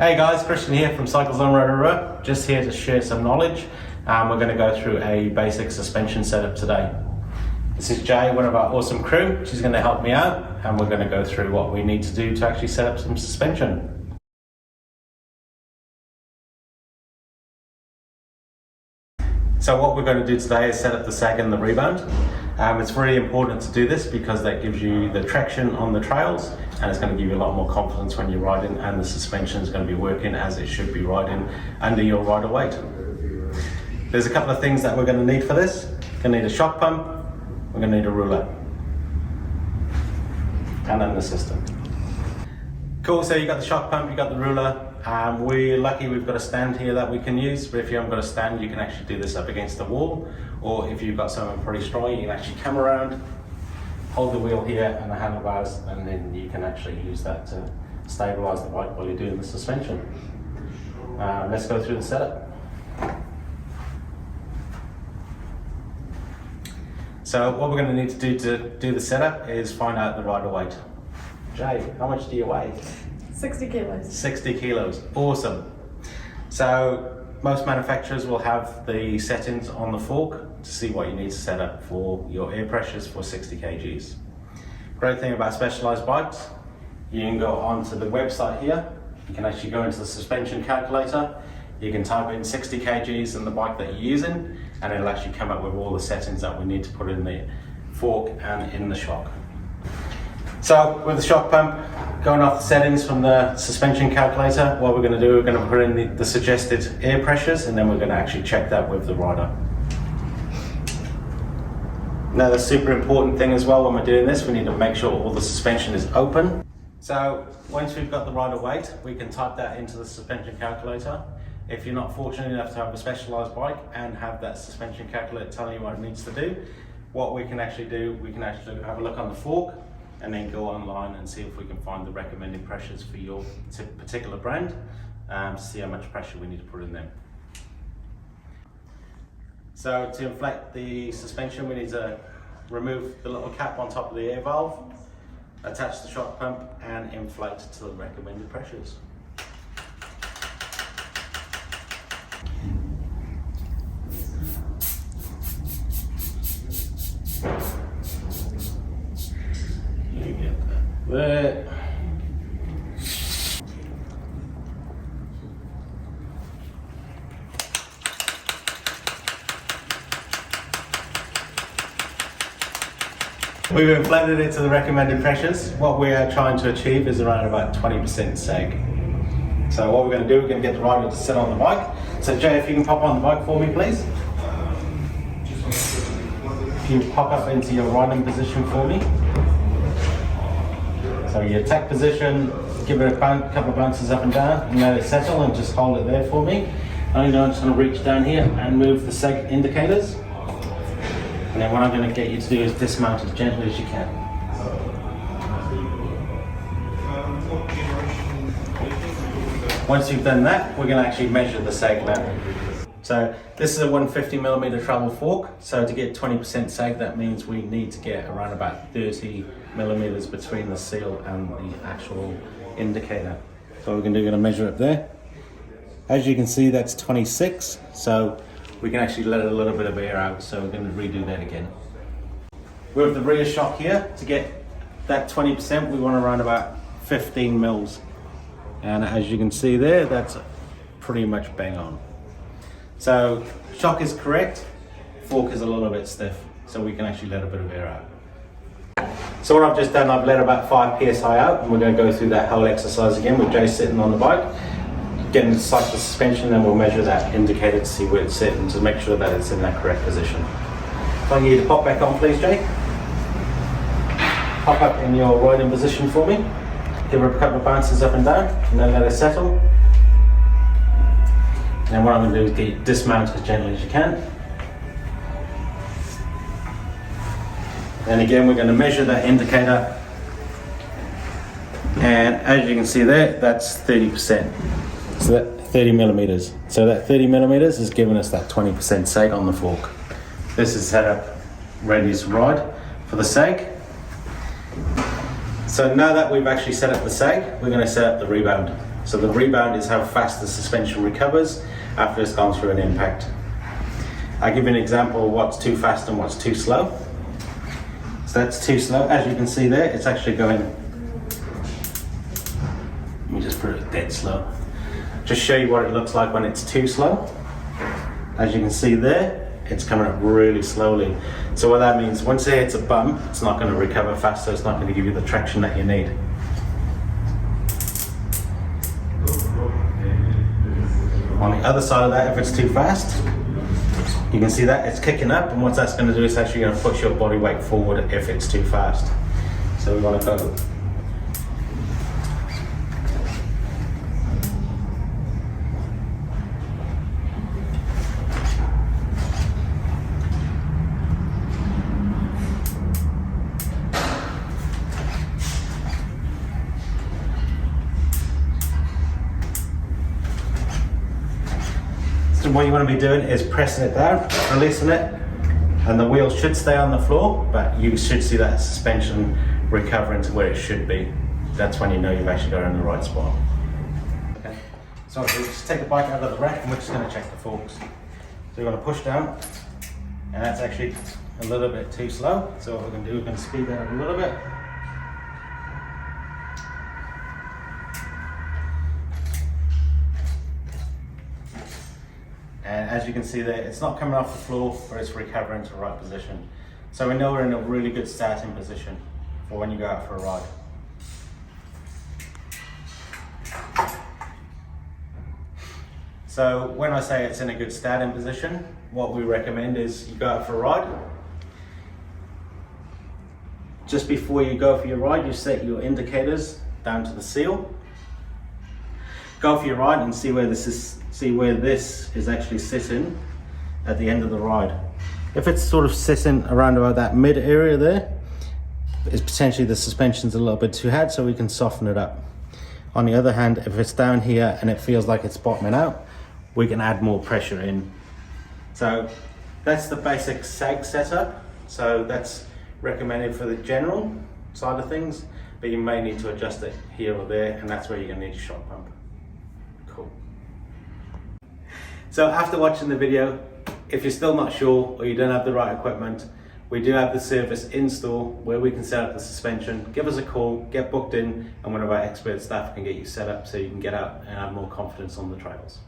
Hey guys, Christian here from Cyclezone, just here to share some knowledge. We're going to go through a basic suspension setup today. This is Jay, one of our awesome crew. She's going to help me out and we're going to go through what we need to do to actually set up some suspension. So what we're going to do today is set up the sag and the rebound. It's really important to do this because that gives you the traction on the trails and it's going to give you a lot more confidence when you're riding, and the suspension is going to be working as it should be riding under your rider weight. There's a couple of things that we're going to need for this. We're going to need a shock pump, we're going to need a ruler, and then the system. Cool, so you got the shock pump, you got the ruler. We're lucky we've got a stand here that we can use, but if you haven't got a stand, you can actually do this up against the wall, or if you've got someone pretty strong, you can actually come around, hold the wheel here and the handlebars, and then you can actually use that to stabilize the bike while you're doing the suspension. Let's go through the setup. So what we're going to need to do the setup is find out the rider weight. Jay, how much do you weigh? 60 kilos. 60 kilos, awesome. So most manufacturers will have the settings on the fork to see what you need to set up for your air pressures for 60 kgs. Great thing about Specialized bikes, you can go onto the website here, you can actually go into the suspension calculator, you can type in 60 kgs and the bike that you're using, and it'll actually come up with all the settings that we need to put in the fork and in the shock. So with the shock pump, going off the settings from the suspension calculator, what we're going to do, we're going to put in the suggested air pressures, and then we're going to actually check that with the rider. Now the super important thing as well when we're doing this, we need to make sure all the suspension is open. So once we've got the rider weight, we can type that into the suspension calculator. If you're not fortunate enough to have a Specialized bike and have that suspension calculator telling you what it needs to do, what we can actually do, we can actually have a look on the fork and then go online and see if we can find the recommended pressures for your particular brand, to see how much pressure we need to put in them. So to inflate the suspension, we need to remove the little cap on top of the air valve, attach the shock pump and inflate to the recommended pressures. You get that there. We've inflated it to the recommended pressures. What we are trying to achieve is around about 20% sag. So what we're going to do, we're going to get the rider to sit on the bike. So Jay, if you can pop on the bike for me, please. If you pop up into your riding position for me. So your attack position, give it a couple of bounces up and down, and let it settle, and just hold it there for me. I'm just going to reach down here and move the sag indicators. And then what I'm going to get you to do is dismount as gently as you can. Once you've done that, we're going to actually measure the sag level. So this is a 150mm travel fork. So to get 20% sag, that means we need to get around about 30mm between the seal and the actual indicator. So we're going to measure it there. As you can see, that's 26. So we can actually let a little bit of air out, so we're going to redo that again. With the rear shock here, to get that 20%, we want around about 15 mils. And as you can see there, that's pretty much bang on. So shock is correct, fork is a little bit stiff, so we can actually let a bit of air out. So what I've just done, I've let about 5 psi out, and we're going to go through that whole exercise again with Jay sitting on the bike. Getting to cycle the suspension, then we'll measure that indicator to see where it's sitting and to make sure that it's in that correct position. If I can get you to pop back on, please, Jay. Pop up in your riding position for me. Give her a couple of bounces up and down, and then let it settle. And then what I'm going to do is get you to dismount as gently as you can. And again, we're going to measure that indicator. And as you can see there, that's 30%. So that 30mm. So that 30mm is giving us that 20% sag on the fork. This is set up ready to ride for the sag. So now that we've actually set up the sag, we're going to set up the rebound. So the rebound is how fast the suspension recovers after it's gone through an impact. I'll give you an example of what's too fast and what's too slow. So that's too slow. As you can see there, it's actually going, let me just put it dead slow. Just show you what it looks like when it's too slow. As you can see there, it's coming up really slowly. So what that means, once it hits a bump, it's not going to recover fast, so it's not going to give you the traction that you need. On the other side of that, if it's too fast, you can see that it's kicking up, and what that's going to do is actually going to push your body weight forward if it's too fast. So we want to go. So what you want to be doing is pressing it down, releasing it, and the wheel should stay on the floor, but you should see that suspension recovering to where it should be. That's when you know you've actually got it in the right spot. Okay. So we'll just take the bike out of the rack and we're just going to check the forks. So you're going to push down, and that's actually a little bit too slow. So what we're going to do, we're going to speed that up a little bit. And as you can see there, it's not coming off the floor, but it's recovering to the right position. So we know we're in a really good starting position for when you go out for a ride. So when I say it's in a good starting position, what we recommend is you go out for a ride. Just before you go for your ride, you set your indicators down to the seal. Go for your ride and see where this is actually sitting at the end of the ride. If it's sort of sitting around about that mid area there, it's potentially the suspension's a little bit too hard, so we can soften it up. On the other hand, if it's down here and it feels like it's bottoming out, we can add more pressure in. So that's the basic sag setup. So that's recommended for the general side of things, but you may need to adjust it here or there, and that's where you're gonna need a shock pump. Cool. So after watching the video, if you're still not sure or you don't have the right equipment, we do have the service in store where we can set up the suspension. Give us a call, get booked in, and one of our expert staff can get you set up so you can get out and have more confidence on the trails.